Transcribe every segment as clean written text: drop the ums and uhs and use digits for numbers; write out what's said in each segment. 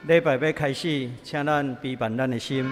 礼拜要开始，请咱陪伴咱的心。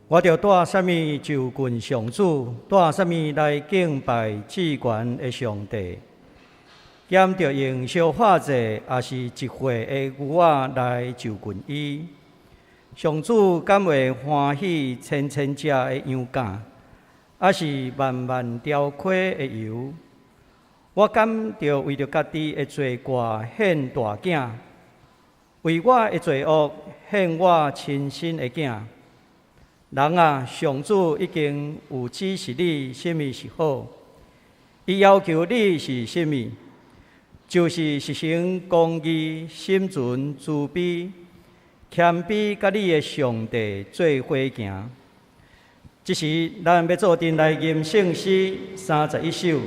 我着带什么就近上主，带什么来敬拜至权的上帝。兼着用烧化者，也是一会的牛仔来就近伊。上主敢会欢喜千千只的羊羔，也是万万雕块的油。我敢着为着家己的罪过献大囝，为我的罪恶献我亲生的囝。人啊，上主已经有指示你什么是好，伊要求你是什么，就是实行公义、心存慈悲、谦卑，甲你的上帝做伙行。这时，咱要做阵来吟圣诗31首，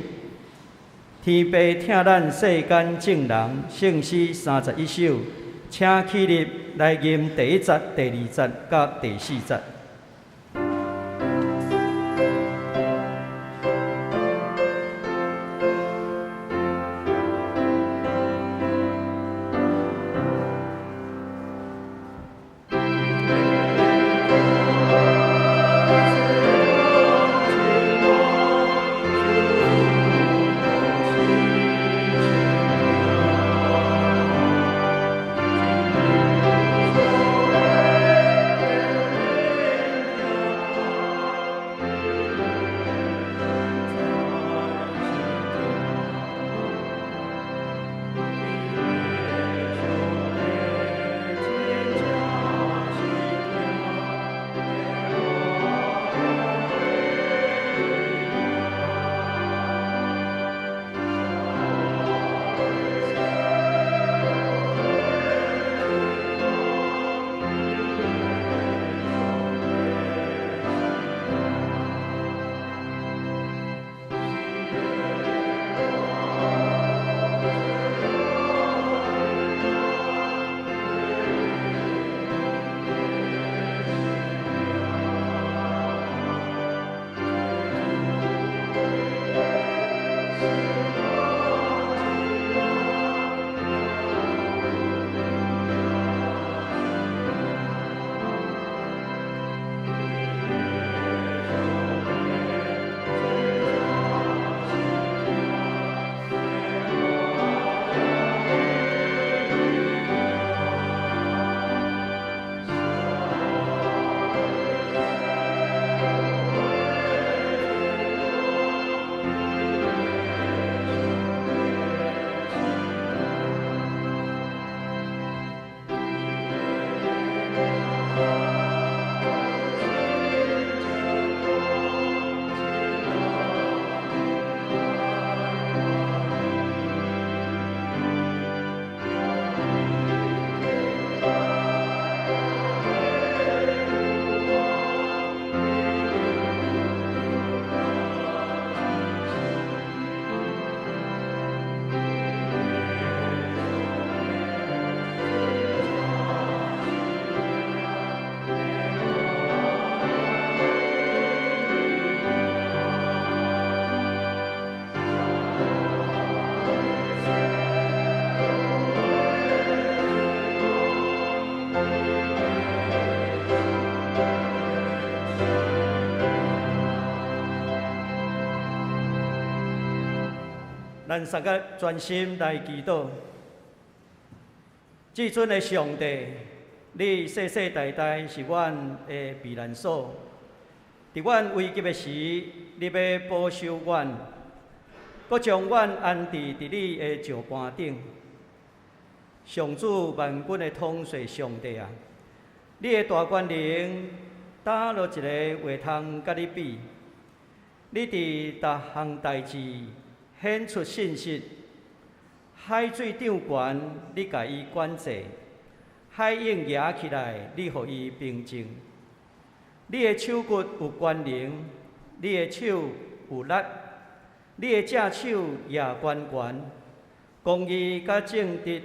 天父听咱世间正人圣诗31首，请起立来吟第1节、第2节、甲第4节。咱三个专心来祈祷。至尊的上帝，你世世代代是阮的避难所，伫阮危急的时，你要保守阮，搁将阮安置伫你的石盘顶。上主万军的统帅上帝啊，你的大权能打落一个话通甲你比？你伫逐项代志显出信息，海水涨悬，你甲伊管制；海涌压起来，你互伊平静。你的手骨有权能，你的手有力，你的正手也悬悬。公义甲正直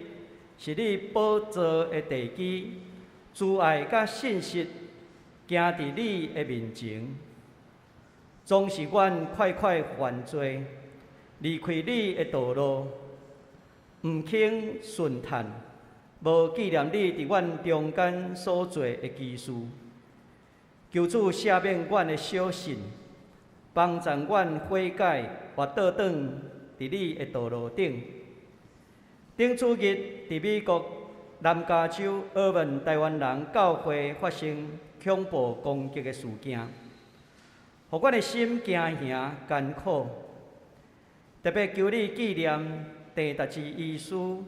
是你宝座的地基，慈爱甲信实行伫你的面前。总是阮快快犯罪，离开你的道路，毋肯顺探，无纪念你伫阮中间所做的奇事。求主赦免阮的小信，帮助阮悔改，或倒转伫你的道路顶。顶主日伫美国南加州澳门台湾人教会发生恐怖攻击的事件。互阮的心惊吓艰苦，特别求你纪念第达志医师，伫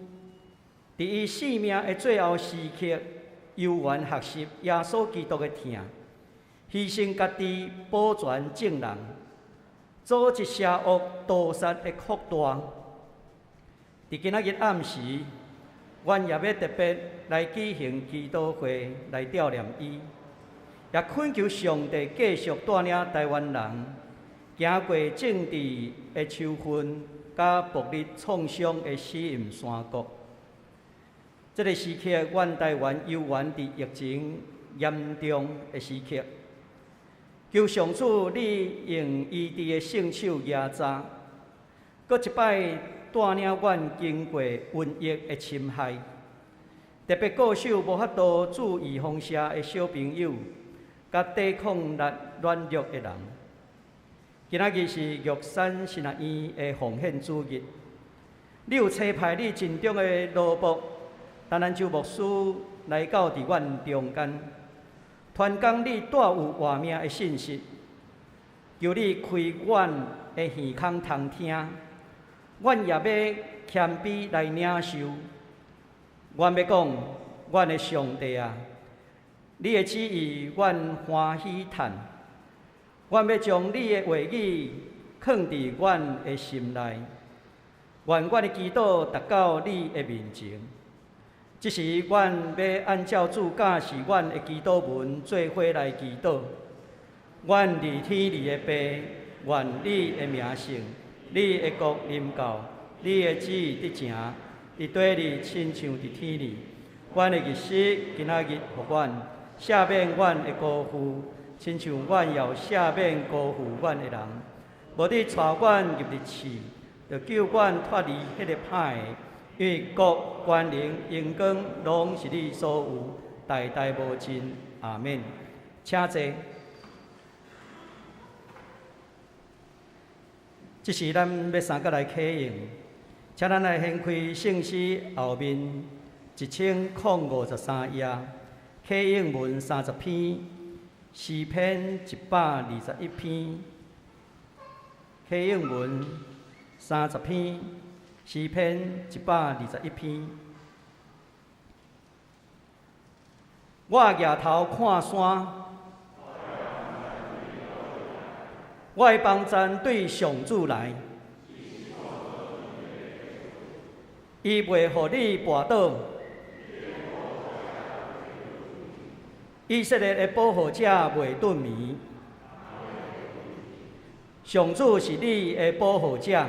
伊生命的最后时刻，悠远学习耶稣基督的疼，牺牲家己保全正人，阻止邪恶屠杀的扩大。伫今仔日暗时，阮也要特别来举行祈祷会来悼念伊。也恳求上帝继续带领台湾人行过政治的仇恨，甲暴力创伤的死荫山谷。这个时刻，阮台湾犹原伫疫情严重的时刻，求上主你用医治的圣手压榨，搁一摆带领阮经过瘟疫的侵害，特别固守无法度注预防针的小朋友。甲抵抗力软弱的人，今仔日是玉山神学院的奉献主日。你有差派你尽忠的罗卜陈兰州牧师来到伫阮中间，传讲你带有活命的信息，求你开阮的耳孔通听，阮也要谦卑来领受。阮要讲，阮的上帝啊！你的旨意，阮欢喜叹。阮要将你的话语藏伫阮的心内，愿阮的祈祷达到你的面前。这时，阮要按照主教示阮的祈祷文做伙来祈祷。阮伫天里的爸，愿你的名圣，你的国临到，你的旨意得成，伫地里亲像伫天里。阮的日时今仔日互阮。赦免阮的辜负，亲像阮要赦免辜负阮的人。无你带阮入日去，就救阮脱离迄个歹的，因为国、权能、荣光，拢是你所有，代代无尽。阿免。请坐。这是咱要三个来启用，请咱来掀开圣诗后面1053页。启应文30篇，诗篇121篇。启应文30篇，诗篇121篇。我抬头看山，我的帮助对上主来，伊袂互你绊倒。以色列的保护者袂顿眠，上主是你的保护者。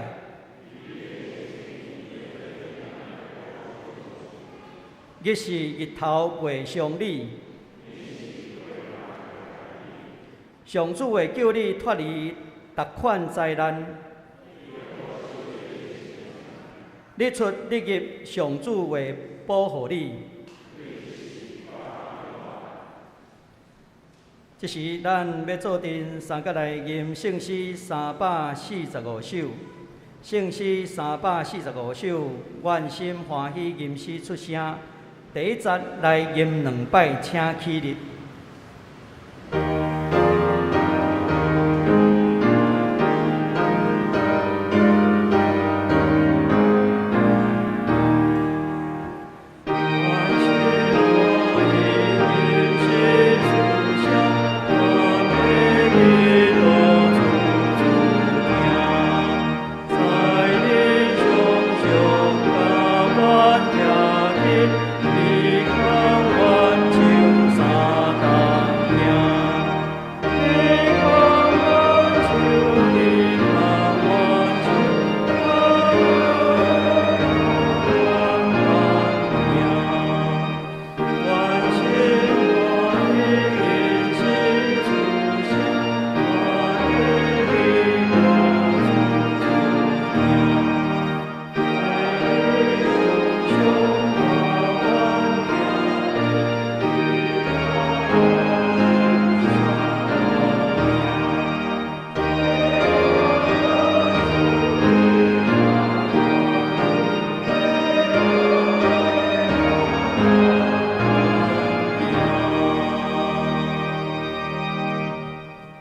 日是日头袂伤你，上主会救你脱离逐款灾难。日出日入，上主会保护你。这时，咱要做阵三角来吟圣诗345首，圣诗345首，愿心欢喜吟诗出声。第一节来吟2摆，请起立。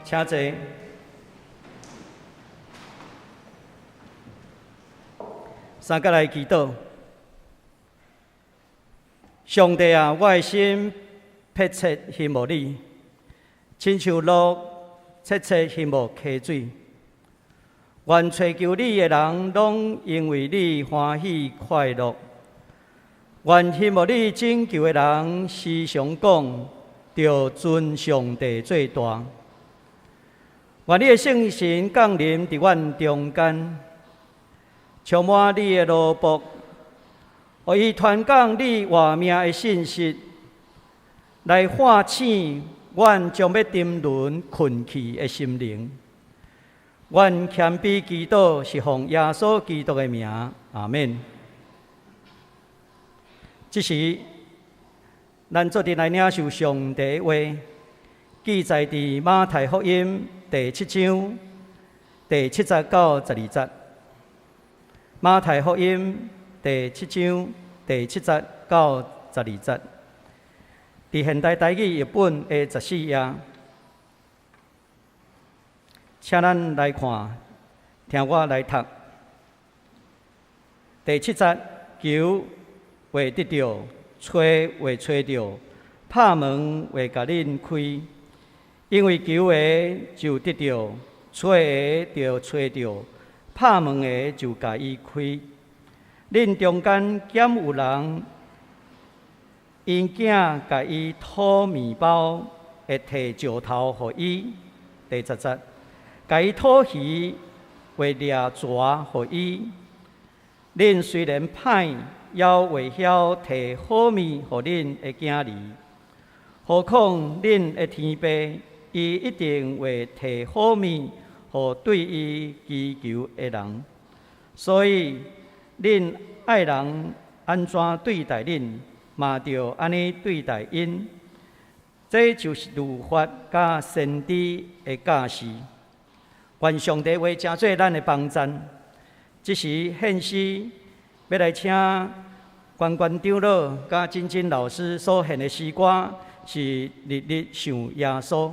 请坐。三甲来祈祷。上帝啊，我的心迫切羡慕你，亲像鹿切切羡慕溪水。愿追求你的人，拢因为你欢喜快乐。愿羡慕你拯救的人，时常讲，着尊上帝最大。愿你的圣神降临伫阮中间，充满你的奴仆，互伊传讲你活命的信息，来唤醒阮将要沉沦困去的心灵。愿谦卑祈祷，是奉耶稣基督的名，阿们。这时，咱做阵来领受上帝的话，记载伫马太福音第7章第7节到12节。马太福音第7章第7节到12节，伫现代台语译本的14页。请咱来看，听我来读。第7节，求会得到，吹会吹到，拍门会甲恁开。因为求的就得到，吹的就吹到，拍门的就甲伊开。恁中间减有人，因囝甲伊讨面包，会摕石头互伊。第10节，甲伊讨鱼，会掠蛇互伊。恁虽然歹，也会晓摕好面互恁的囝儿。何况恁的天父，伊一定会摕好面互对伊祈求的人。所以，恁爱人安怎对待恁，嘛着安尼对待因。这就是律法甲先知的教示。愿上帝话成做咱的帮赞。这时献诗要来请关关长老甲真真老师所献的诗歌是《日日想耶稣》。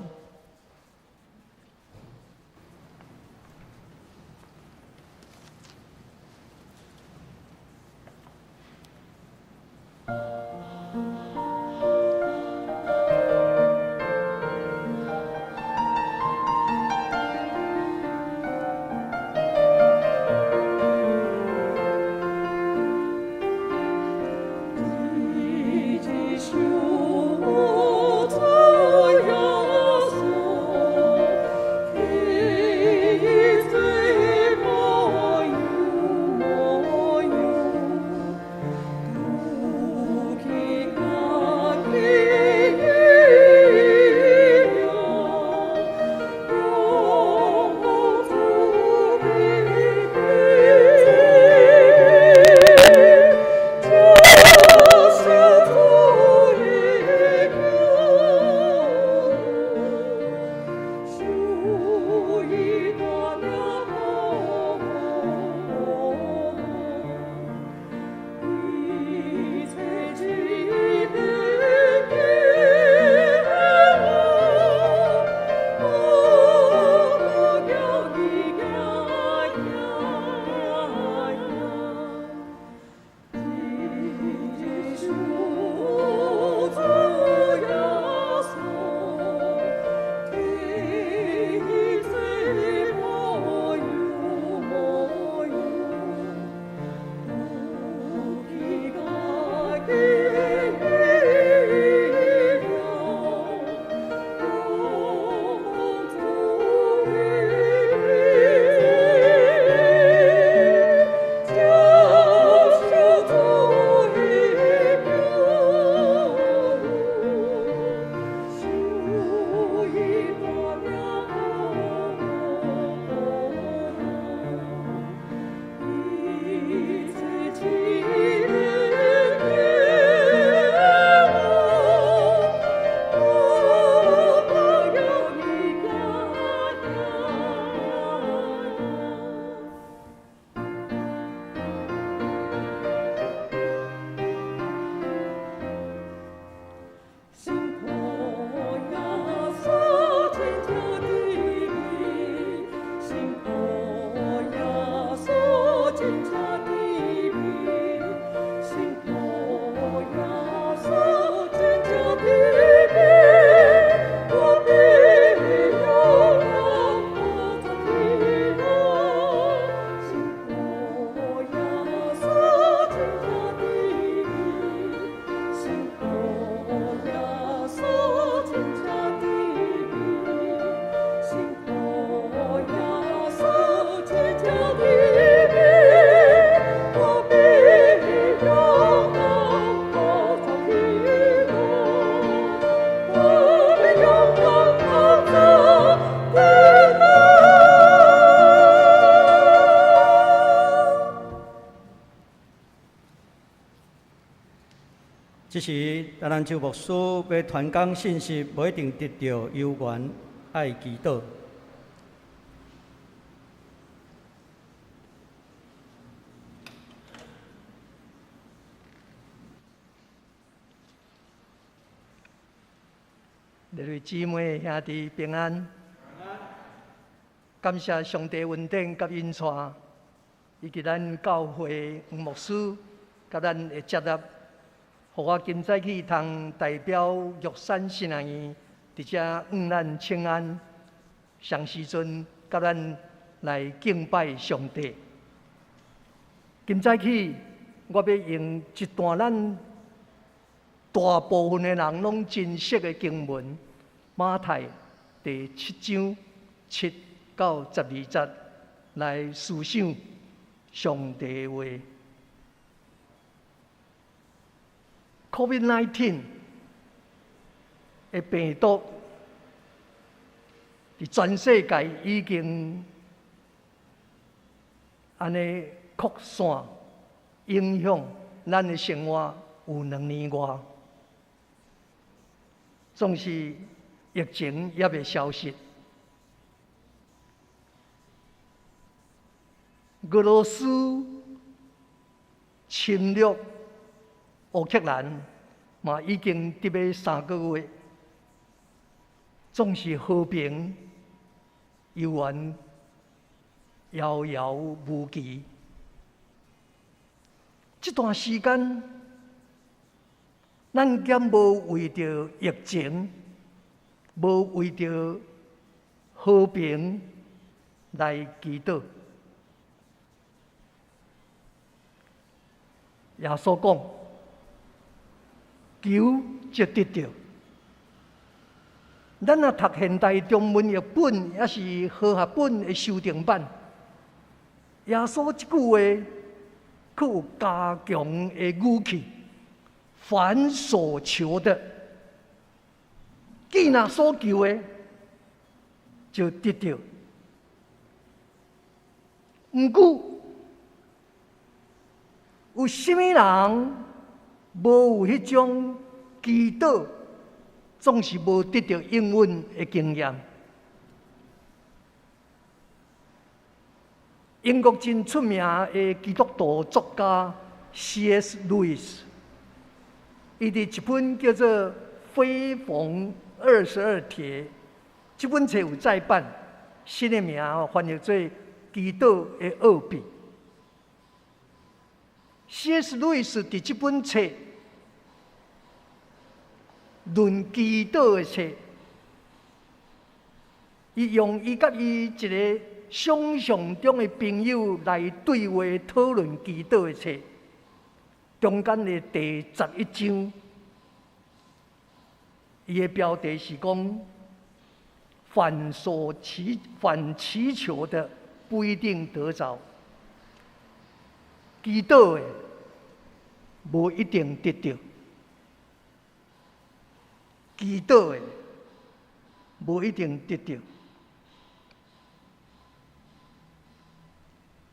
即时，咱就牧师要传讲信息，无一定得到有缘，爱祈祷。各位姊妹兄弟平安，感谢上帝恩典甲恩赐，以及咱教会黄牧师，甲咱会接纳，互我今早起通代表玉山新人院，伫遮愿咱请安，上时阵甲咱来敬拜上帝。今早起，我要用一段咱大部分的人拢真熟的经文，马太第7章7到12节来思想上帝的话。COVID-19 的病毒伫全世界已经安尼扩散，影响咱的生活有2年外。总是疫情也未消失。俄罗斯侵略乌克兰嘛，已经伫要3个月，总是和平犹原遥遥无期。这段时间，咱敢无为着疫情，无为着和平来祈祷？耶稣讲：“求就得到。”咱若读现代中文译本，也是和合本的修订版，耶稣这句话，佫有加强的语气。凡所求的，既然所求的，就得到。毋过，有甚物人无有迄种祈祷，总是无得到应允的经验？英国真出名的基督徒作家 C.S. Lewis。伊伫一本叫做《非逢22帖》，这本册有再版，新的名翻译做《基督的奥秘》。C.S. 路易斯伫这本册论基督的册，伊用伊甲伊一个想象中的朋友来对话讨论基督的册。中间的第11章，伊的标题是讲：凡祈求的不一定得着，祈祷的无一定得到，祈祷的无一定得到。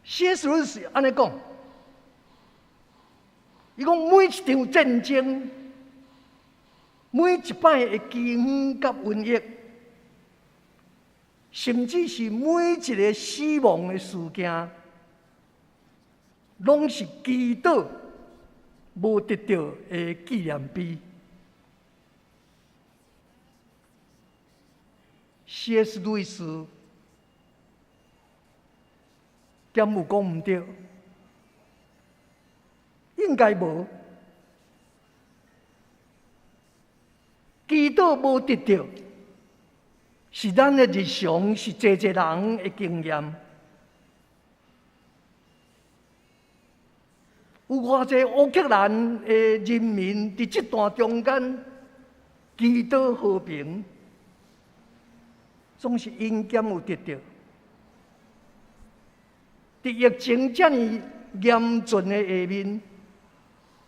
C.S. 路易斯安尼讲。伊讲每一场战争，每一摆的饥荒甲瘟疫，甚至是每一个死亡的事件，拢是祈祷无得到的纪念碑。C.S. 路易斯敢有讲毋对？应该无，祈祷无得到，是咱的日常，是人的经验。有偌济乌克兰的人民伫这段中间祈祷和平，总是因减有得到。伫疫情这么严峻的下面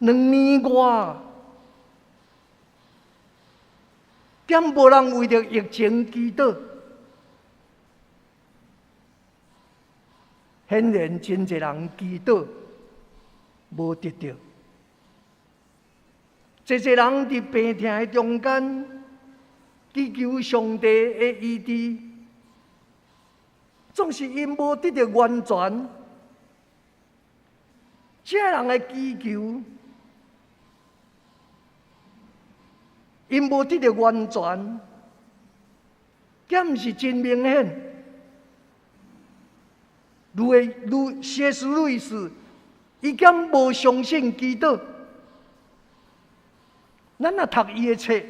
，2年外，敢无人为着疫情祈祷？显然，真侪人祈祷无得到。人伫病痛的中间，祈求上帝的医治，总是因无得到完全。这人的祈求，因无得到完全，这毋是真明显。C.S. 路易斯，伊敢无相信基督？咱若读伊的册，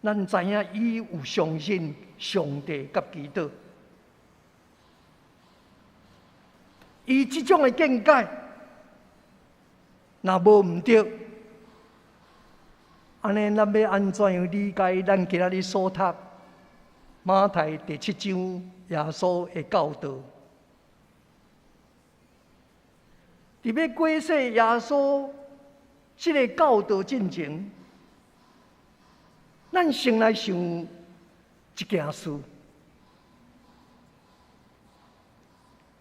咱知影伊有相信上帝甲基督。伊即种的见解，若无毋对，安尼咱要安怎样理解咱今仔日所读马太第7章耶稣的教导？伫要过世耶稣这个教导进前，咱先来想一件事，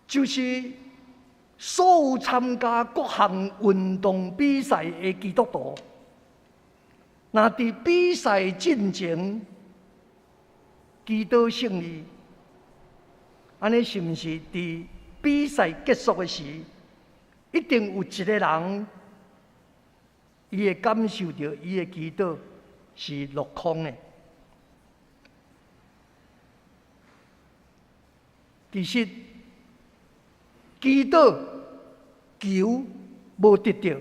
就是所有参加各项运动比赛的基督徒，若伫比赛进前祈祷胜利，安尼是毋是伫比赛结束的时，一定有一个人，伊会感受到伊的祈祷是落空的？其实，祈祷求无得到，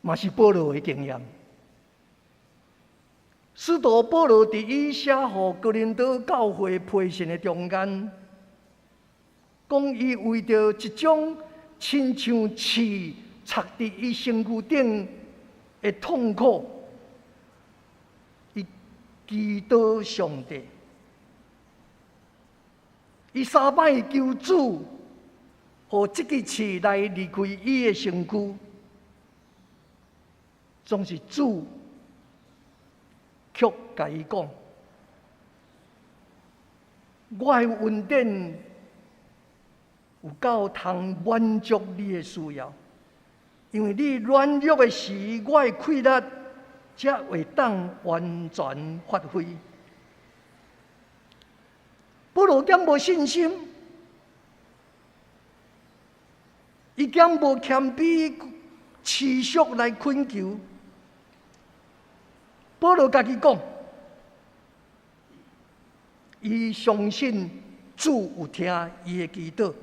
嘛是保罗的经验。使徒保罗伫伊写予哥林多教会批信的中间，讲伊为着一种亲像刺插伫伊身躯顶的痛苦，伊祈祷上帝。伊3摆求主，互即支刺来离开伊的身躯，总是主却甲伊讲：“我的恩典有够通满足你的需要，因为你软弱的时，我的气力才会当完全发挥。”保罗敢无信心？伊敢无谦卑、持续来恳求？保罗家己讲，伊相信主有听伊的祈祷，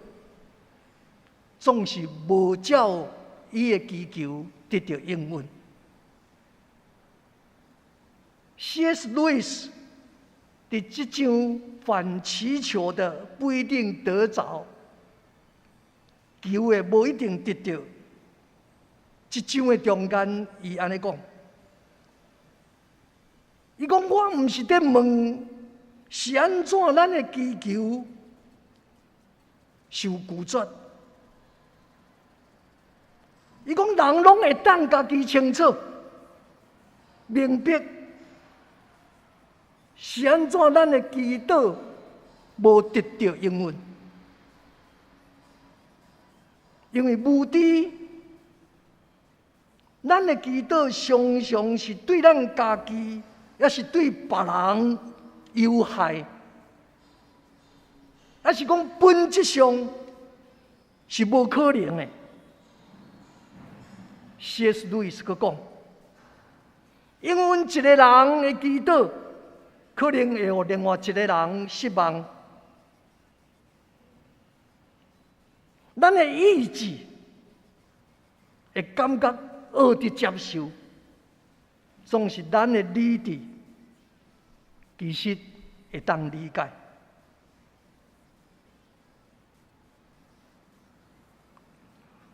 总是无照伊的祈求得到应允。C.S. 路易斯伫即章凡祈求的不一定得着，求的无一定得到。即章的中间，伊安尼讲。伊讲：“我毋是在问是安怎咱的祈求受拒绝。”伊讲：“人拢会当家己清楚明白是安怎咱的祈祷无得到应允，因为目的咱的祈祷常常是对咱家己。”也是对别人有害，也是讲本质上是无可能的。C.S. 路易斯佮讲，因为一个人的祈祷，可能会让另外一个人失望。咱的意志会感觉学着接受，总是咱的理智。其实会当理解。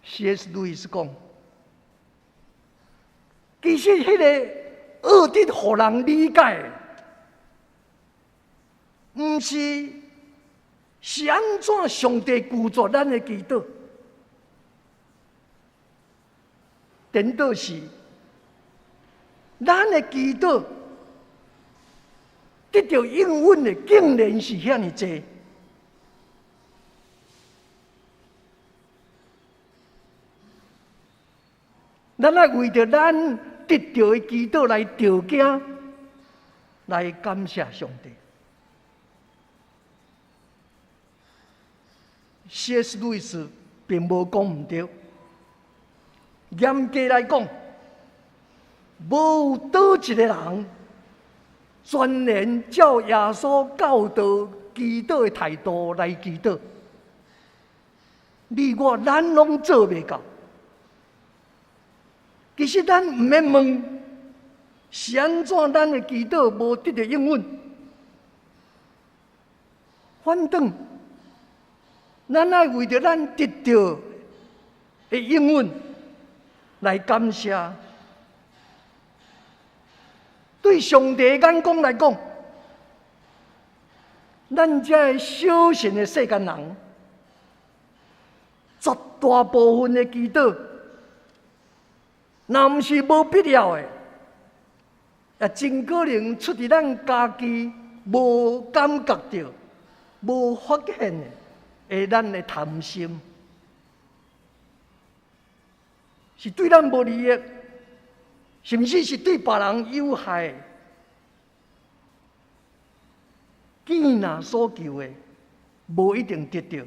C.S. 路易斯讲，其实迄个学得互人理解，毋是安怎上帝拒绝咱的祈祷，颠倒是咱的祈祷。得到应允的竟然是遐尼济，咱要为着咱得到的基督来祷敬，来感谢上帝。C.S. 路易斯并无讲唔对，严格来讲，无有倒一个人全然照耶稣教导祈祷的态度来祈祷。你我咱拢做袂到。其实咱唔免问，是安怎咱的祈祷无得到应允？反正，咱爱为着咱得到的应允来感谢。对上帝的眼光来讲，咱这小型的世间人，绝大部分的祈祷，若毋是无必要的，也真可能出自咱家己无感觉到、无发现的咱的贪心，是对咱无利益，甚至是对别人有害。见若所求的，无一定得到，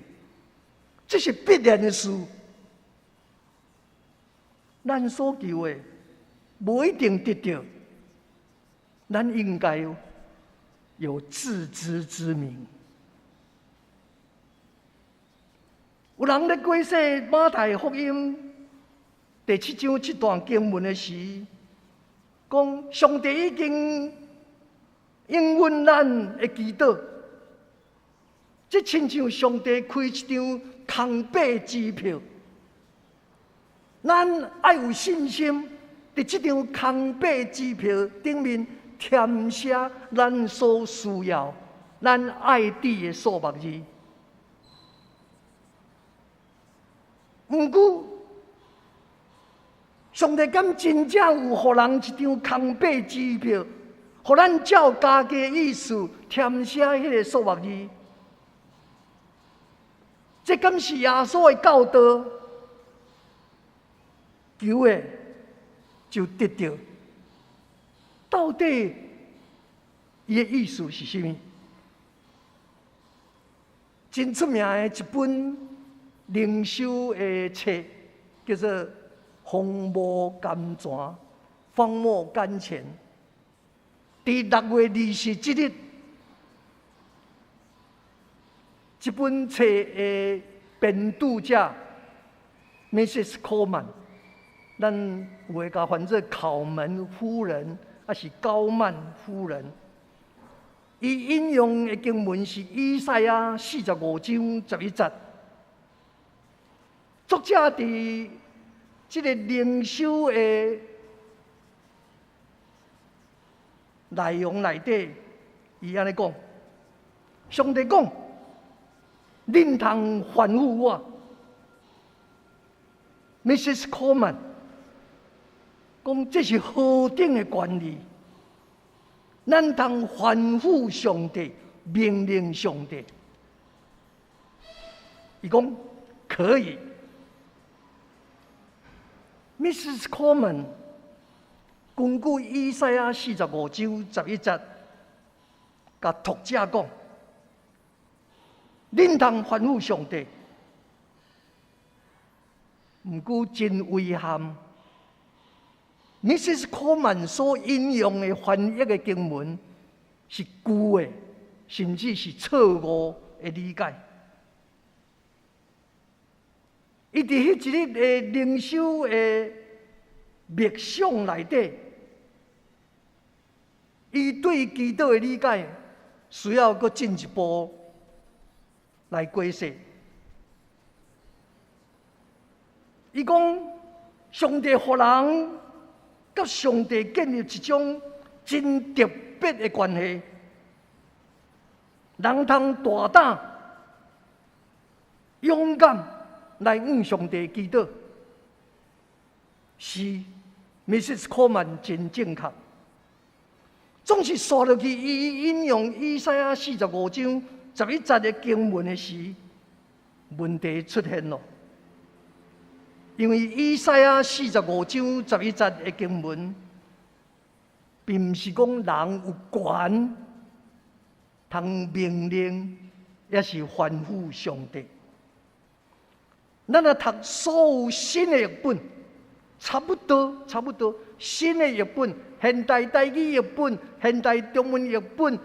这是必然的事。咱所求的，无一定得到，咱应该有自知之明。有人咧解释马太福音第7章这段经文的时，讲上帝已经应允咱的祈祷，这亲像上帝开一张空白支票，咱爱有信心，伫这张空白支票顶面填写咱所需要、咱爱滴的数目字。毋过，上帝敢真正有互人一张空白支票，互咱照家己的意思填写迄个数目字？这敢是耶稣的教导？求的就得到。到底伊的意思是甚么？真出名的一本灵修的册，叫做《荒漠甘泉》，荒漠甘泉。伫6月27日，这本册的编著者 Mrs. Coleman， 咱有诶甲翻做考门夫人，还是高曼夫人。伊引用的经文是以赛亚45章11节。作者伫这个灵修的内容内底，伊安尼讲：上帝讲，恁通吩咐我 ，Mrs. Coleman 讲这是何等的权利？咱通吩咐上帝，命令上帝。伊讲可以。Mrs. Coleman 根据以赛亚45章11节，甲读者讲：恁通吩咐上帝。毋过真遗憾 ，Mrs. Coleman 所引用的翻译的经文是旧的，甚至是错误的理解。伊伫迄一日的灵修的默想内底，伊对基督的理解需要搁进一步来解释。伊讲，上帝互人甲上帝建立一种真特别的关系，人通大胆、勇敢来向上帝祈祷，是 Mrs. Coleman 真正确。总是刷落去，伊引用以赛亚45章11节的经文的时，问题出现了。因为以赛亚45章11节的经文，并毋是讲人有权通命令，也是吩咐上帝。咱若读所有新的译本，差不多新的译本、现代台语译本、现代中文译本、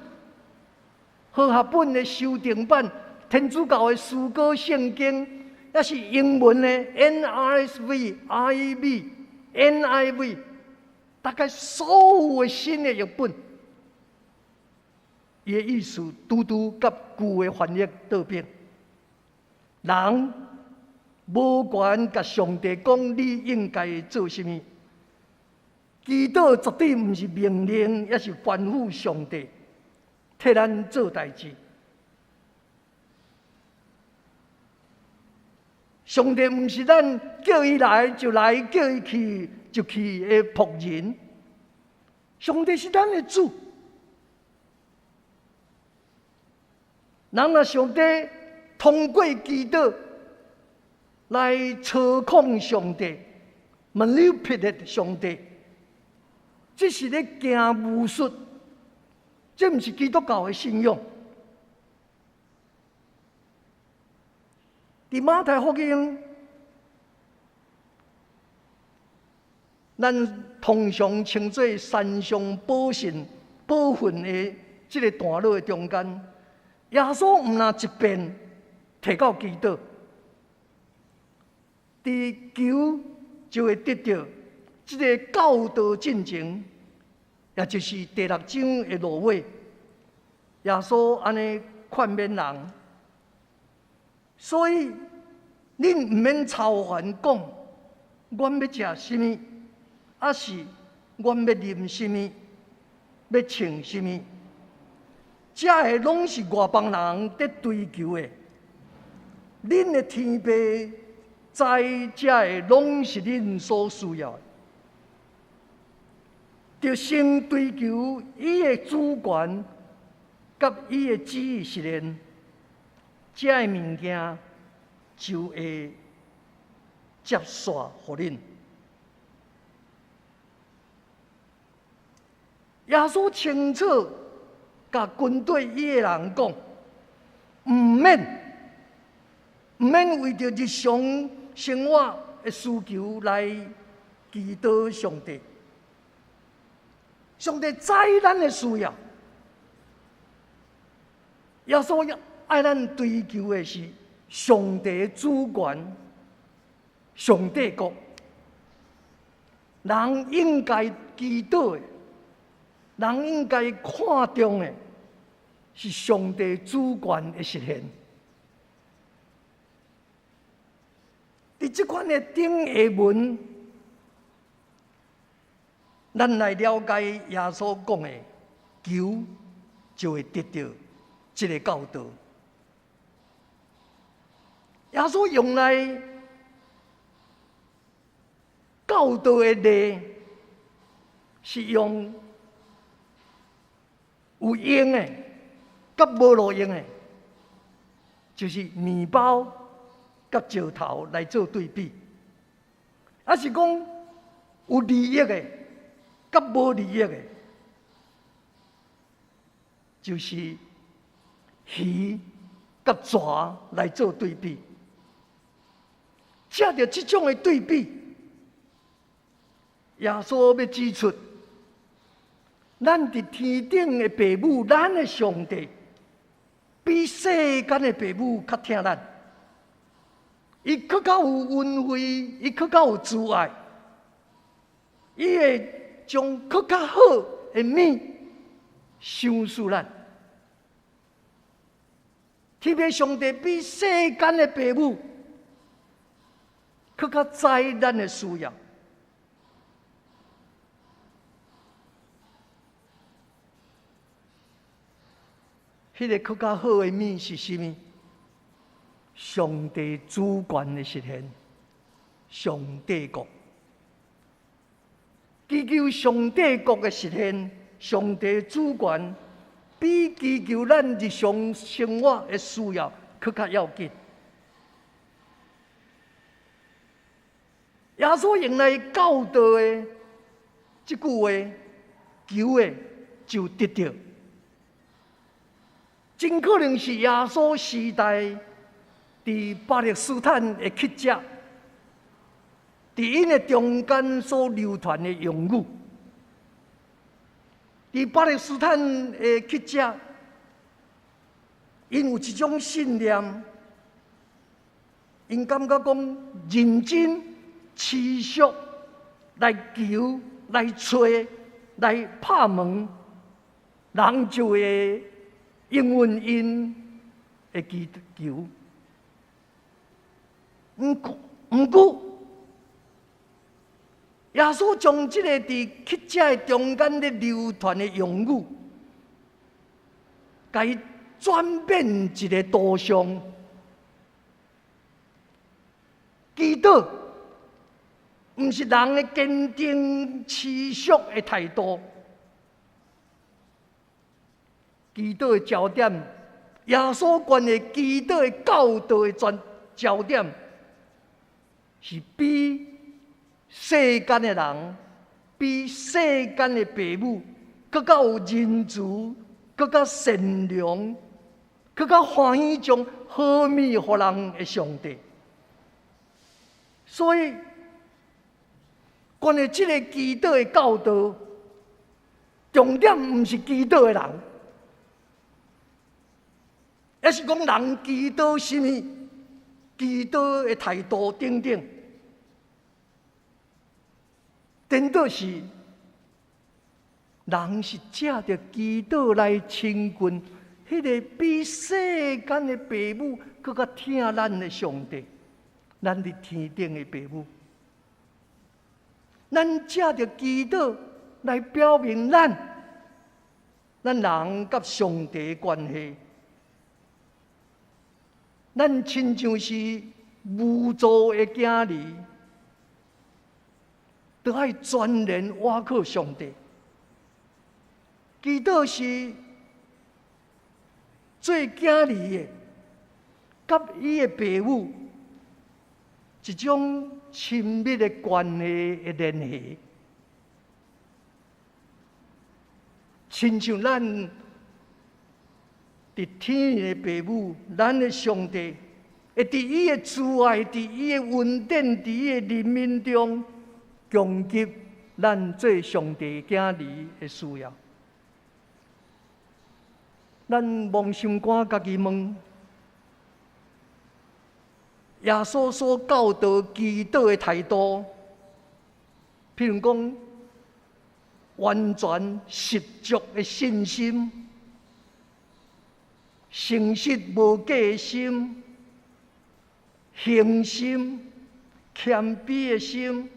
和合本的修订版、天主教的诗歌圣经，也是英文的 NRSV、REV、NIV， 大概所有的新的译本，伊的意思拄甲旧的翻译倒边。人无权甲上帝讲你应该做什么，祈祷绝对毋是命令，也是吩咐上帝替咱做代志。上帝毋是咱叫伊来就来，叫伊去就去的仆人。上帝是咱的主。人若上帝通过祈祷来操控上帝 ，manipulate 上帝，这是咧行巫术，这毋是基督教的信仰。伫马太福音，咱通常称作山上宝训的这个段落的中间，耶稣毋若一遍提到祈祷，伫求就会得到这个教导进程，也就是第6章的落尾，耶稣安尼劝勉人。所以，恁毋免操烦讲，阮要食什么，还是阮要啉什么，要穿什么，这个拢是外邦人在追求的。恁的天父知，这个拢是恁所需要的，就先追求伊的主权，甲伊的旨意实现。这个物件就会接续互恁。耶稣清楚甲军队伊的人讲，毋免为着日常生活的需求来祈祷上帝。上帝知咱的需要，耶稣爱咱追求的是上帝的主权、上帝国。人应该祈祷的，人应该看重的，是上帝主权的实现。伫这款的顶下文，咱来了解耶稣讲的求，就会得到这个教导。耶稣用来教导的例，是用有用的，甲无路用的，就是面包甲石头来做对比，还是讲有利益的，甲无利益的，就是鱼甲蛇来做对比。借着这种的对比，耶稣要指出，咱伫天顶的父母，咱的上帝，比世间的父母较疼咱。伊更较有恩惠，伊更较有慈爱，伊会将更较好的物赏赐咱。天父上帝比世间的父母更较知咱的需要。迄个更较好的物是什么？上帝主权的实现，上帝国。祈求上帝国的实现，上帝主权，比祈求咱日常生活的需要更较要紧。耶稣用来教导的这句话，求的就得到。真可能是耶稣时代伫巴勒斯坦的乞者，伫因的中间所流传的用语。伫巴勒斯坦的乞者，因有一种信念，因感觉讲认真持续来求、来找、来拍门，人就会应允因的祈求。毋过，耶稣将这个伫乞者的中间咧流传的用语，甲伊转变一个导向。祈祷毋是人的坚定持续的态度，祈祷的焦点，耶稣关的祈祷的教导的焦点，是比世间的人，比世间的父母，更较有仁慈，更较善良，更较欢喜将好物予人的上帝。所以，关于这个祈祷的教导，重点毋是祈祷的人，也是讲人祈祷什么，祈祷的态度等等。颠倒是，人是借着祈祷来亲近迄个比世间的父母更较疼咱的上帝，咱伫天顶的父母。咱借着祈祷来表明咱人甲上帝的关系。咱亲像是无助的囝儿，都爱全然倚靠上帝。祈祷是做囝儿的，甲伊的父母一种亲密的关系的联系，亲像咱伫天的父母，咱的上帝会伫伊的慈爱、伫伊的恩典、伫伊的人民中，供给咱做上帝囝儿的需要。咱扪心肝家己问，耶稣所教导祈祷的态度，譬如讲，完全十足的信心、诚实无假的心、恒心、谦卑的心，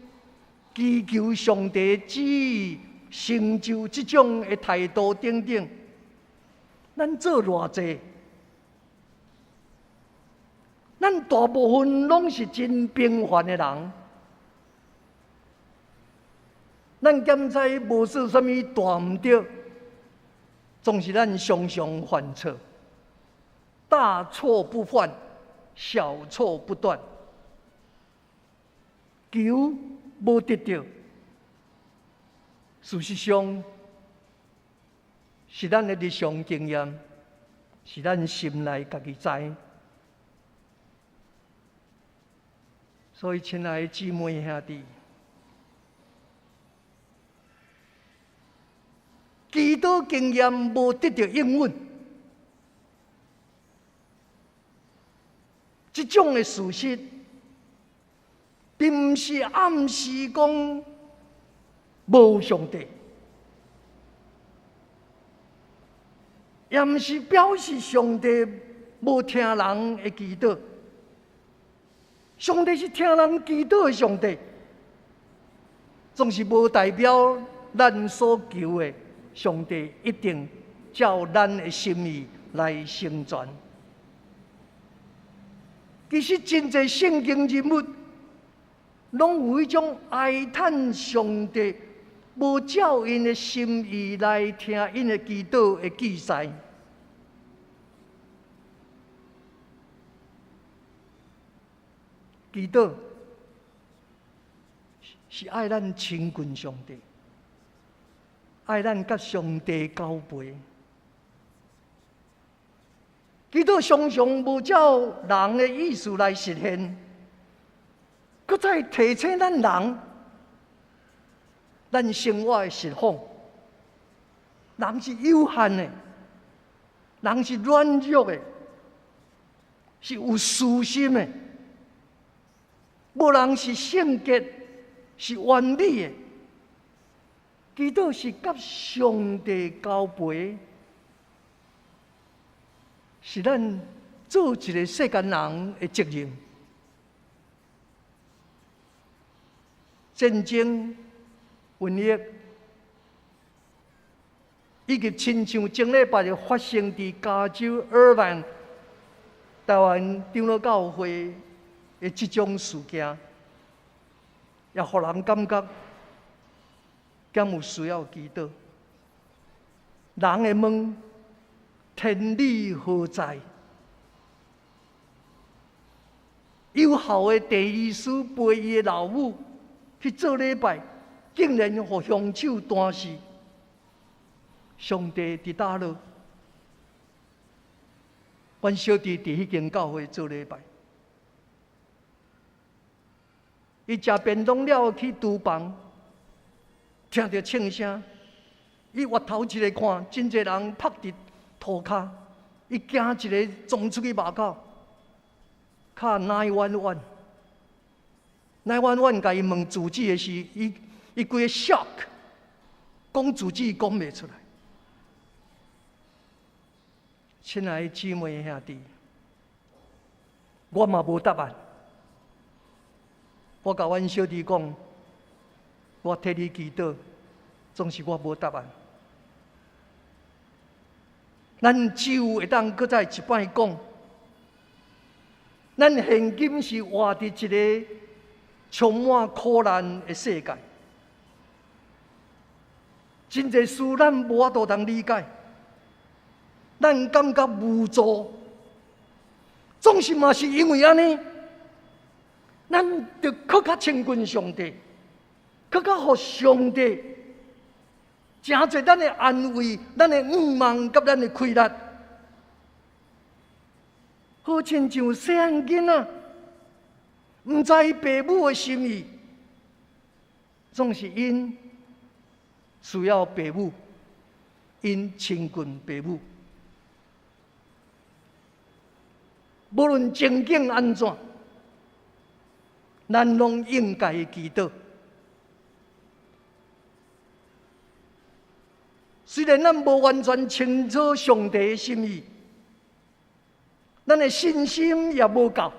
祈求上帝旨意成就这种的态度等等，咱做偌济？咱大部分拢是真平凡的人，咱检查无说什么大毋对，总是咱常常犯错，大错不犯，小错不断，求无得到。事实上，是咱的日常经验，是咱心内家己知。所以，亲爱的姊妹兄弟，祈祷经验无得到应允，这种的事实，并不是暗示讲无上帝，也不是表示上帝无听人的祈祷。上帝是听人祈祷的上帝，总是无代表咱所求的上帝一定照咱的心意来成全。其实真侪圣经人物，拢有一种哀叹上帝无照因的心意来听因的祈祷的记载。祈祷是爱咱亲近上帝，爱咱甲上帝交陪。基督常常无照人的意思来实现，搁再提醒咱人，咱生活的实况。人是有限的，人是软弱的，是有私心的，无人是圣洁，是完美的。基督是甲上帝交陪，是咱做一个世间人的责任。战争、瘟疫，以及亲像前礼拜就发生伫加州尔湾台湾长老教会的这种事件，也互人感觉敢有需要基督。人会问：天理何在？有效的地理师陪伊的老母去做礼拜，竟然互凶手弹死。上帝伫倒落？阮小弟伫迄间教会做礼拜，伊食便当了去厨房，听到枪声，伊回头一个看，真侪人趴伫涂骹，伊惊一个撞出去马口，敲911。911甲伊问住址的时，伊规个 shock， 讲住址讲袂出来。亲爱的姊妹兄弟，我嘛无答案。我甲阮小弟讲，我替你祈祷，总是我无答案。咱只有会当搁再一摆讲，咱现今是活伫一个充满苦难的世界，真侪事咱无法度通理解。咱感觉无助，总是嘛是因为安尼，咱就更较亲近上帝，更较互上帝真侪咱的安慰、咱的愿望、甲咱的快乐，好亲像细汉囡仔，毋知父母的心意，总是因需要父母，因亲近父母。无论情景安怎，咱拢应该祈祷。虽然咱无完全清楚上帝的心意，咱的信心也无够，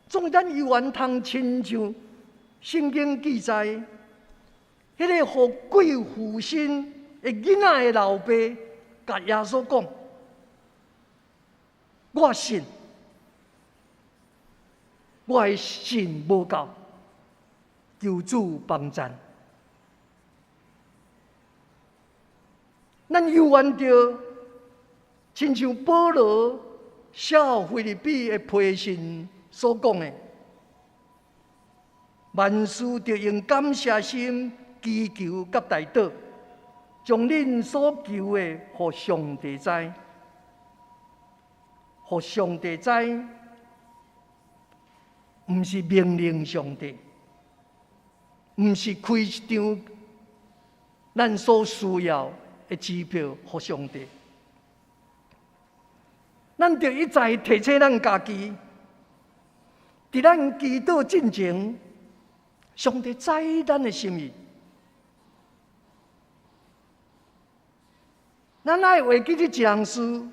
总是咱依然通亲像圣经记载，迄个互贵妇身的囡仔的老爸，甲耶稣讲。我信，我的信无够，求主帮赞。咱犹原着，亲像保罗写腓立比的批信所讲的，万事着用感谢心祈求甲代祷，将恁所求的，互上帝知。互上帝知，毋是命令上帝，毋是开一张咱所需要的支票互上帝。咱着一再提醒咱家己，伫咱祈祷进前，上帝知咱的心意。咱爱会记这一项事。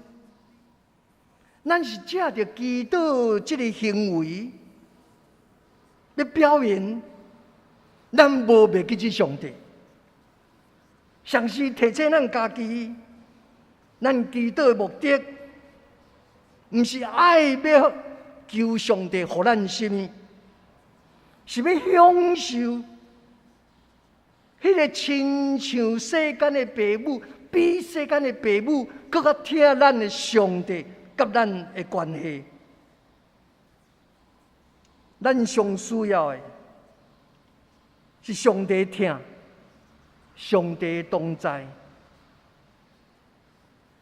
咱是借着祈祷这个行为，要表明咱无袂记这上帝。上司提醒咱家己，咱祈祷的目的，毋是爱要求上帝互咱什么，是要享受迄个亲像世间的父母，比世间的父母更较疼咱的上帝。甲咱的关系，咱上需要的，是上帝听，上帝同在。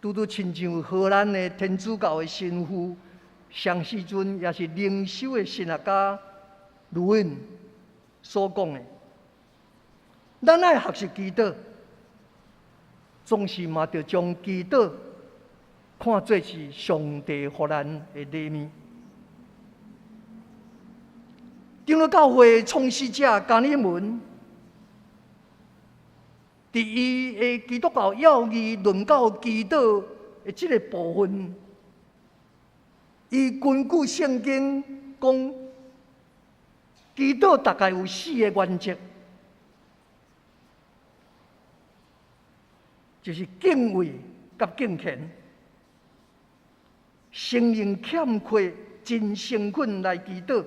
拄拄亲像荷兰的天主教的神父，上时阵也是灵修的神学家卢恩所讲的，咱爱学习祈祷，总是嘛着将祈祷看作是上帝予咱的礼物。长老教会创始者加尔文，伫伊的基督教要义论到祈祷的这个部分，伊根据圣经讲，祈祷大概有4个原则，就是敬畏甲敬虔，承认欠缺真诚恳来祈祷，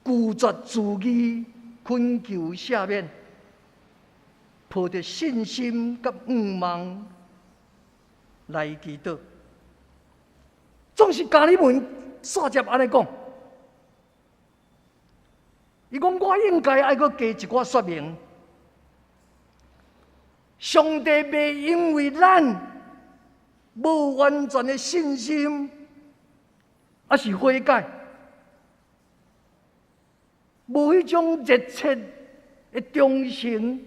拒绝自义恳求赦免，抱着信心甲愿望来祈祷。总是加尔文煞接安尼讲，伊讲我应该爱阁加一寡说明。上帝袂因为咱无完全的信心，还是悔改，无迄种热切的忠诚，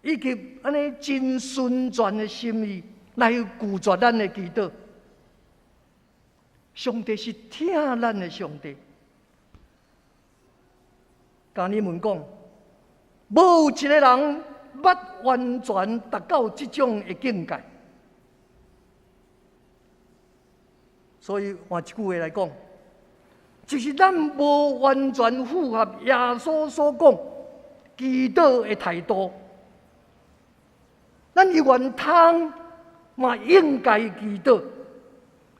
以及安尼真纯全的心意来拒绝咱的祈祷。上帝是听咱的上帝。甲你们讲，无一个人捌完全达到这种的境界。所以换一句话来讲，就是咱无完全符合耶稣所讲祈祷的态度。咱是原通嘛应该祈祷，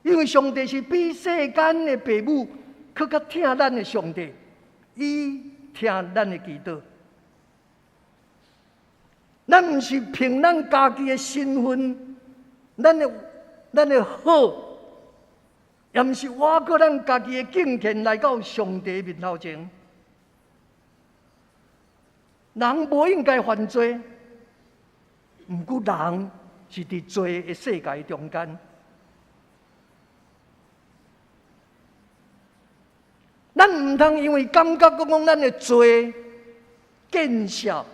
因为上帝是比世间的父母更较听咱的上帝，伊听咱的祈祷。咱毋是凭咱家己的身份，咱的好，也毋是挖过咱家己的敬虔来到上帝面头前。人无应该犯罪，毋过人是伫罪的世界中间。咱毋通因为感觉讲咱的罪见效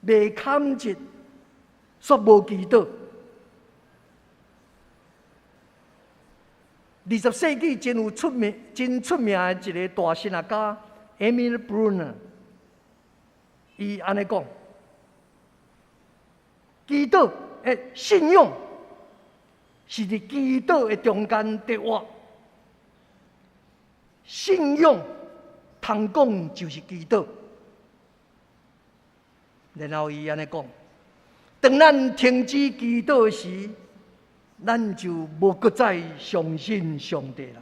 未堪值，煞无祈祷。20世纪真出名的一个大神学家 Emil Brunner， 伊安尼讲：祈祷的信仰是伫祈祷的中间得活。信仰通讲就是祈祷。然后伊安尼讲：当咱停止祈祷时，咱就无搁再相信上帝啦。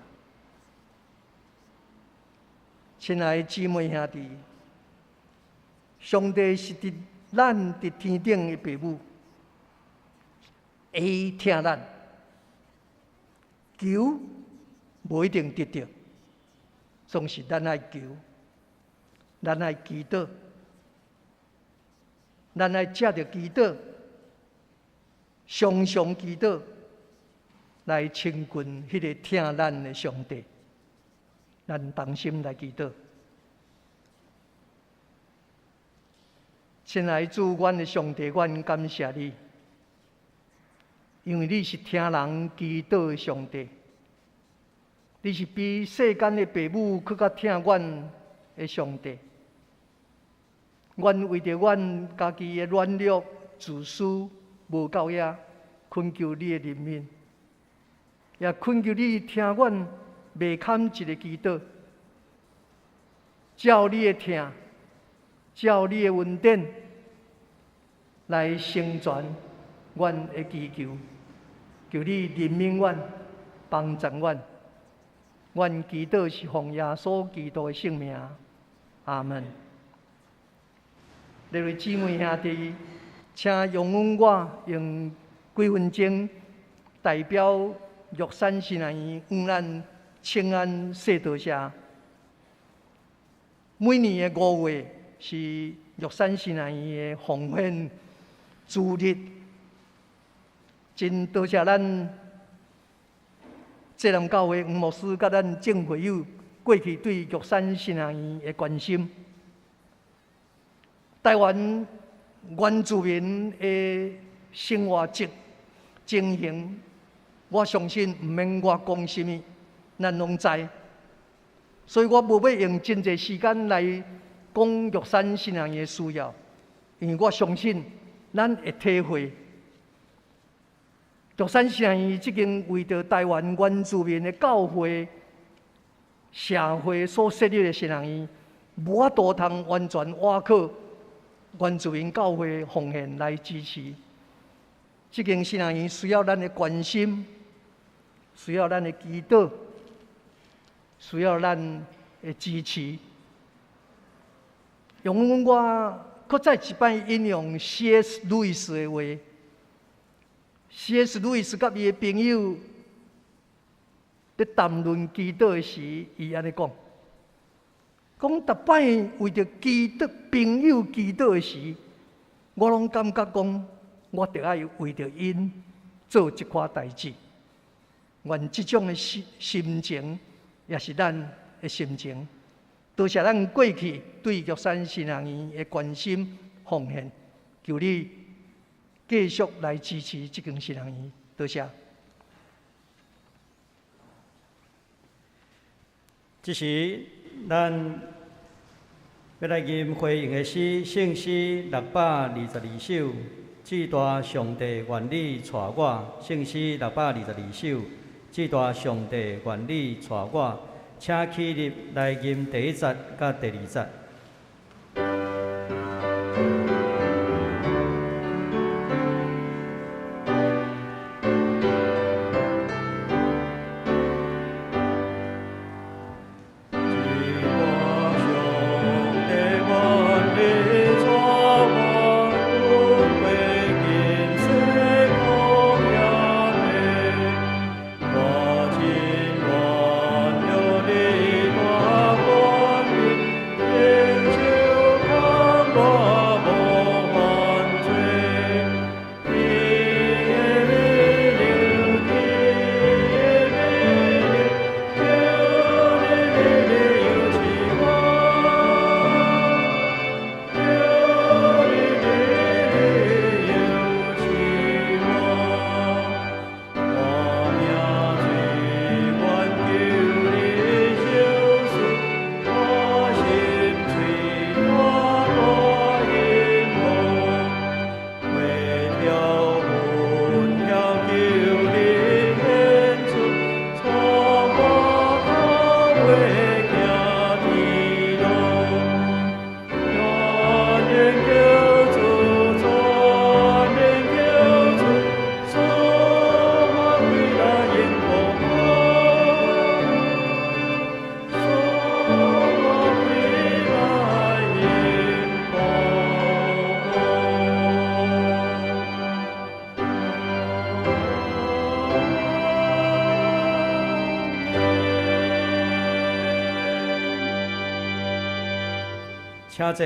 亲爱的姊妹兄弟，上帝是咱伫天顶的父母，会听咱，求无一定得到，总是咱爱求，咱爱祈祷。咱爱借着祈祷，常常祈祷，来亲近迄个听咱的上帝。咱同心来祈祷。亲爱的主，阮的上帝，阮感谢你，因为你是听人祈祷的上帝，你是比世间的父母更较听阮的上帝。阮为着阮家己的软弱、自私、无教养，恳求你的怜悯，也恳求你听阮未堪一个祈祷，照你的听，照你的恩典来成全阮的祈求，求你怜悯阮，帮助阮。阮祈祷是奉耶稣基督的圣名，阿门。各位姊妹兄弟，请容允我用几分钟代表玉山神学院向咱请安说道谢。每年的5月是玉山新南园的奉献主日，真多谢咱浙南教会黄牧师甲咱众会友过去对玉山新南园的关心。台湾原住民的生活情形，我相信毋免我讲什么，咱拢知。所以我无要用真侪时间来讲玉山新南园的需要，因为我相信咱会体会玉山新南园即间为着台湾原住民的教会、社会所设立的新南园，无法度通完全倚靠原住民教会奉献来支持。即间新南园需要咱的关心，需要咱的祈祷，需要咱的支持。用我搁再一摆引用 C.S. 路易斯的话。C.S. 路易斯甲伊的朋友在谈论祈祷的时，伊安尼讲：逐摆为着祈祷朋友祈祷的时，我拢感觉讲，我着爱为着因做一寡代志。愿即种的心情，也是咱的心情。多谢咱过去对玉山新南园的关心奉献，求你继续来支持这间新南园。多谢。这时，咱要来吟回应的诗，圣诗622首。至大上帝愿你带我，圣诗622首。至大上帝愿你带我，请起立来吟第1节甲第2节。请坐。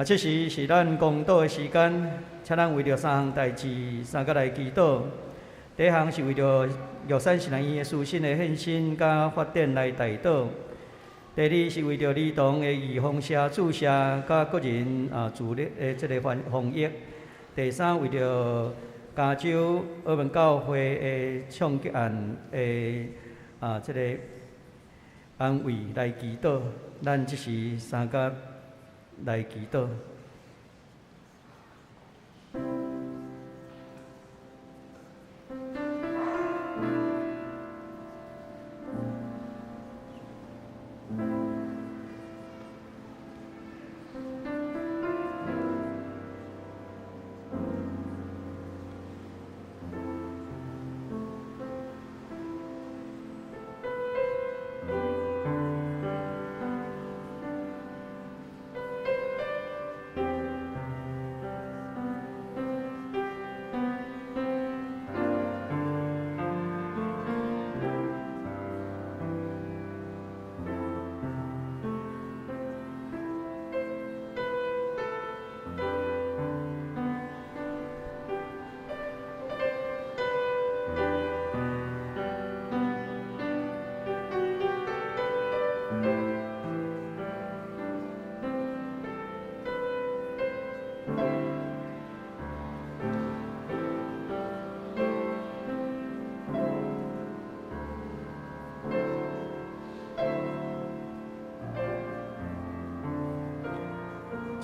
这时是咱公祷的时间，请咱为着3项代志3个来祈祷。第1项是为着玉山新南园的私信的献身甲发展来代祷。第2是为着儿童的预防社、注射甲个人自立的这个防疫。第3为着加州澳门教会的枪击案的这个安慰来祈祷。咱即是3个来祈祷。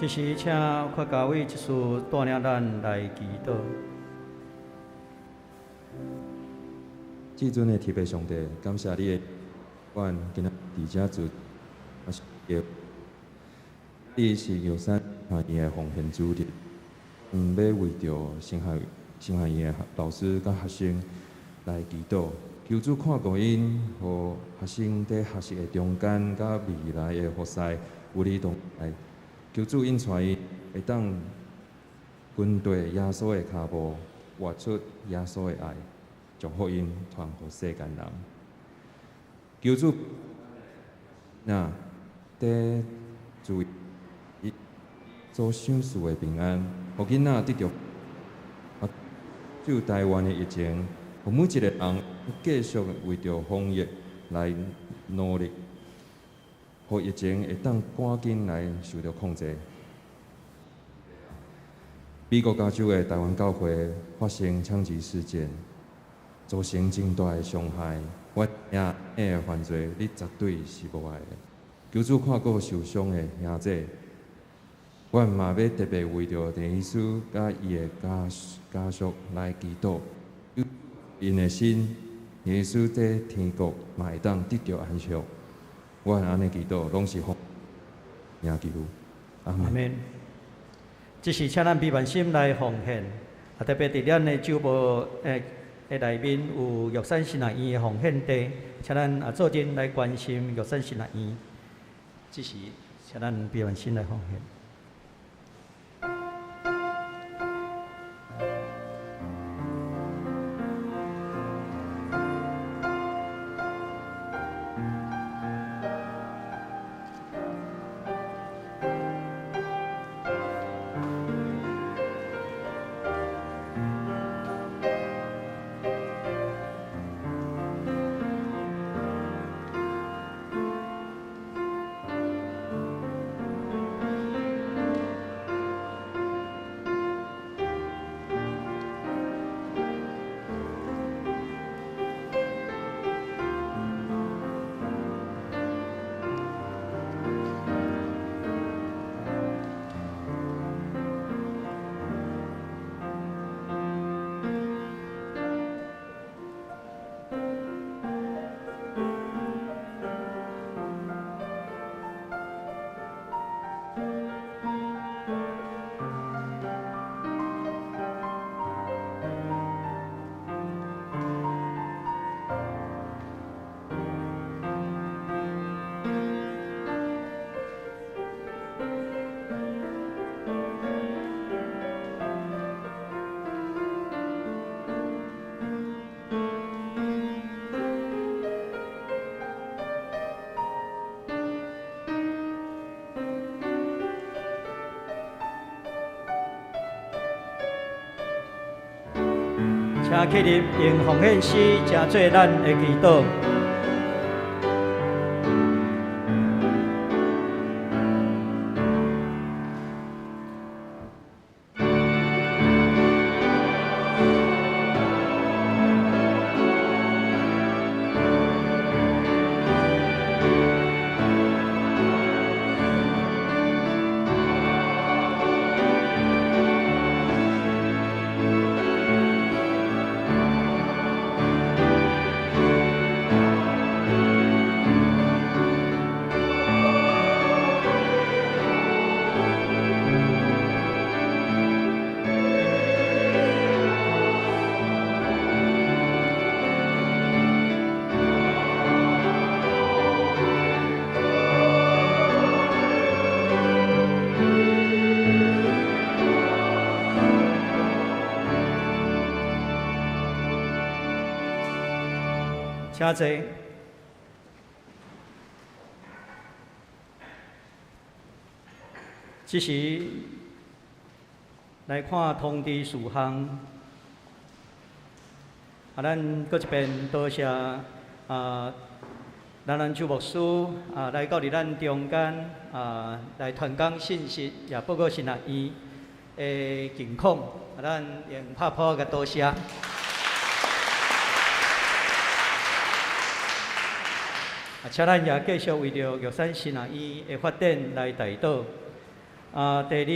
这时，请发教委一事带领咱来祈祷。至尊的天父上帝，感谢你的阮今仔伫遮做，也是叫你是玉山学院的奉献主日，要为着生学院的老师甲学生来祈祷，求主看顾因，互学生在学习的中间，甲未来的学赛有你同在。求主引带伊会当跟对耶稣的脚步，活出耶稣的爱。将福音传给世间人，求主在注意所享受的平安，互囡仔得到就台湾的疫情，互每一个人继续为着防疫来努力，互疫情会当赶紧来受到控制。美国加州的台湾教会发生枪击事件。造成真大的伤害，我兄的犯罪，你绝对是无爱的。求主看顾受伤的兄弟，我嘛要特别为着陈医师甲伊的家属来祈祷，因的心，陈医师在天国嘛会当得到安息。我安尼祈祷，拢是奉名求。阿门。这是请咱悲万心来奉献，特别伫咱的周末内面有玉山神学院的奉献地，请咱做阵来关心玉山神学院。这是请咱悲万心来奉献。请起立，用奉献诗成做咱的祈祷。请坐。这时来看通知事项，咱搁一遍多谢咱邱牧师来到咱中间来传讲信息，也报告神学院的情况，咱用拍拍个多谢。请咱也继续为着玉山神学院的发展来祈祷。第二，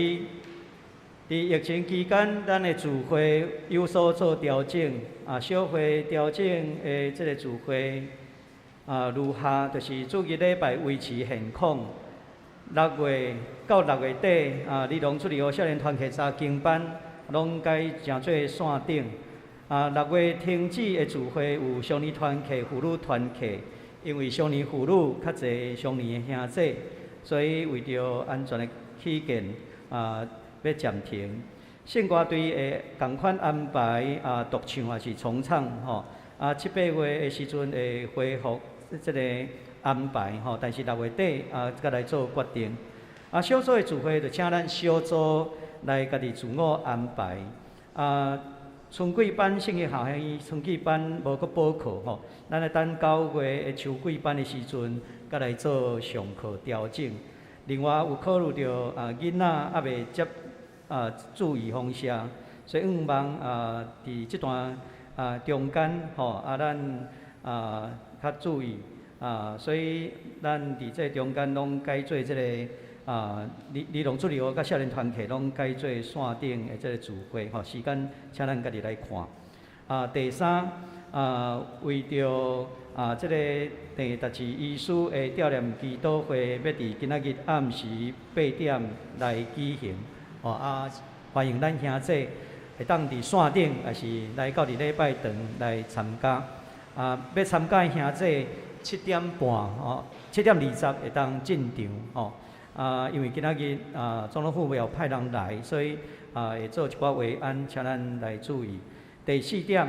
伫疫情期间，咱的聚会有所做调整，小会调整的即个聚会，如下就是主日礼拜维持现况。6月到6月底，儿童出离学少年团契查经班，拢该正做线顶。6月停止的聚会有少年团契、妇女团契，因为少年妇女较侪少年的兄弟，所以为着安全的起见，要暂停。圣歌队会共款安排独唱还是重唱吼，7、8月的时阵会恢复即个安排吼，但是6月底才来做决定。小组的聚会就请咱小组来家己自我安排。春季班圣经校园春季班无搁补课吼，咱来等9月的秋季班的时阵，才来做上课调整。另外有考虑到囡仔还未接注意方向，所以望伫即段中间吼咱较注意所以咱伫这中间拢改做即个儿童主日学甲少年团契拢改做线顶的即个聚会吼，时间请咱家己来看。第三为着即个第14医师的悼念祈祷会，要伫今仔日暗时8点来举行。欢迎咱兄弟会当伫线顶，也是来到伫礼拜堂来参加。要参加的兄弟7点半7点20会当进场因为今仔日总统府要派人来，所以会做一寡维安，请咱来注意。第4点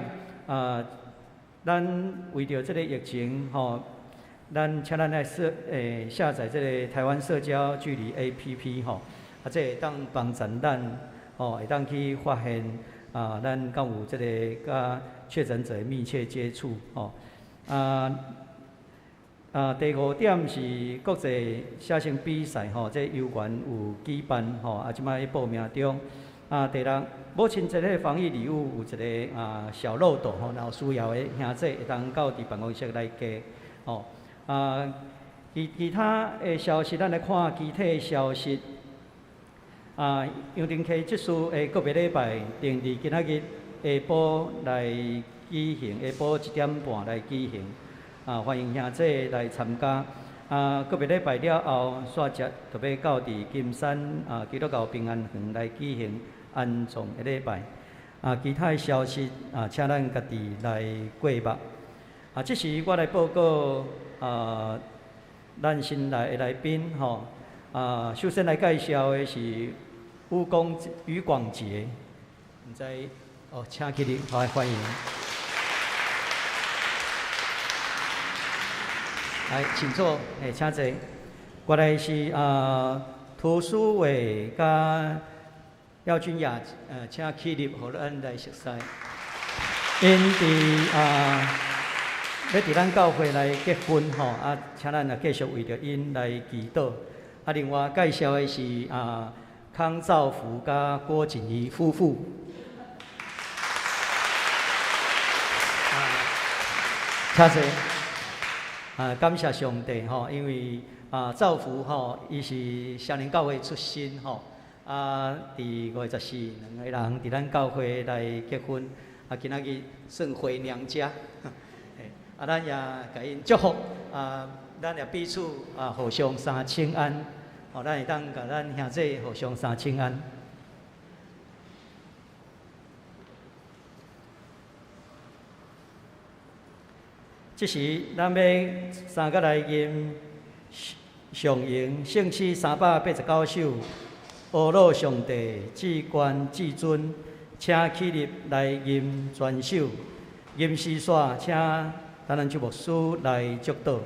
咱为着这个疫情请咱来下载这个台湾社交距离 APP 这会当帮助咱会当去发现咱敢有这个甲确诊者密切接触第5点是国际写生比赛这游园有举办即摆报名中。第6，母亲节的防疫礼物有一个小漏洞然后需要的兄弟会当到伫办公室来加其他的消息，咱来看具体的消息。杨定溪这次的个别礼拜定伫今仔日下晡来举行，下晡1点半来举行。欢迎兄弟来参加。个别礼拜了后，煞节特别到伫金山基督教平安园来举行安葬的礼拜。其他的消息请咱家己来过目。这是我来报告咱新来的来宾首先来介绍的是余广杰，唔知请起立，好，欢迎。来，请坐，请坐。过来是涂书伟甲廖君雅，请起立，互咱来熟悉。因伫要伫咱教会来结婚请咱继续为着因来祈祷。另外介绍的是康兆福甲郭锦怡夫妇。请坐。感谢上帝因为兆福伊是少年教会出身伫5月14，两个人伫咱教会来结婚，今仔日算回娘家，咱也甲因祝福，咱也彼此互相三请安，咱会当甲咱兄弟互相三请安。这时，咱要三个来吟上吟圣诗389首，阿罗上帝至关至尊，请起立来吟全首。吟诗煞，请咱祝牧师来祝祷。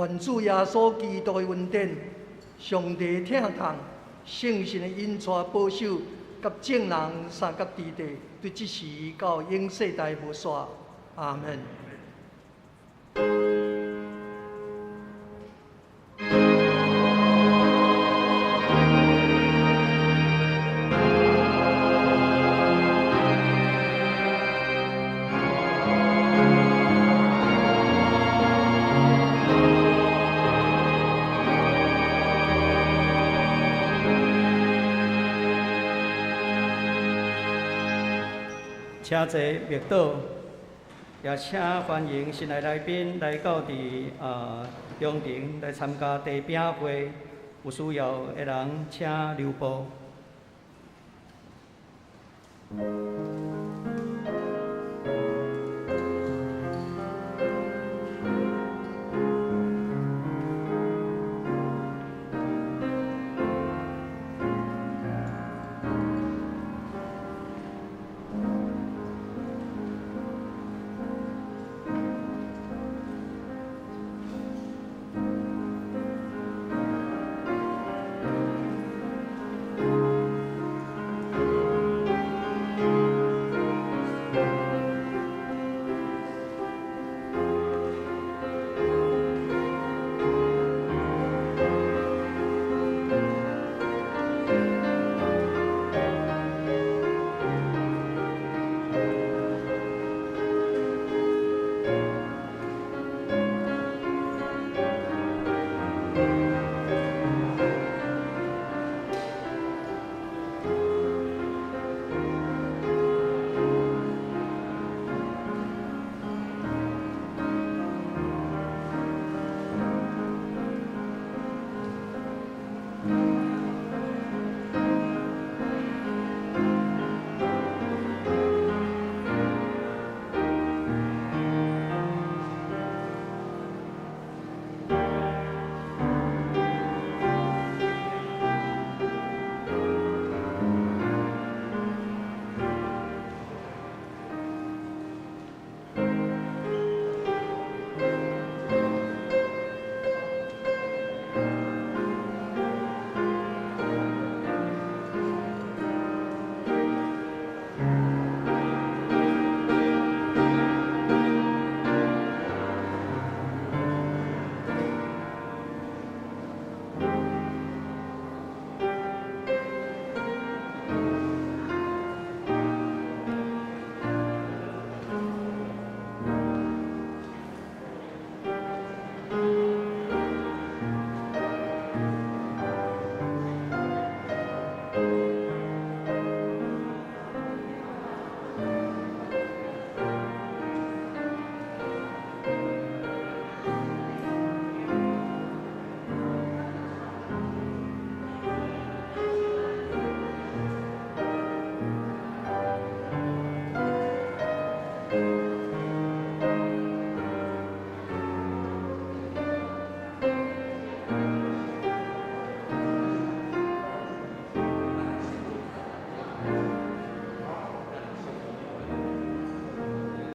愿主耶稣基督的恩典、上帝疼痛、圣神的引带保守，甲众人三甲地地，对即时到永世代无煞。阿门。请坐灭倒，也请欢迎新来宾来到中庭来参加地饼会，有需要的人请留步。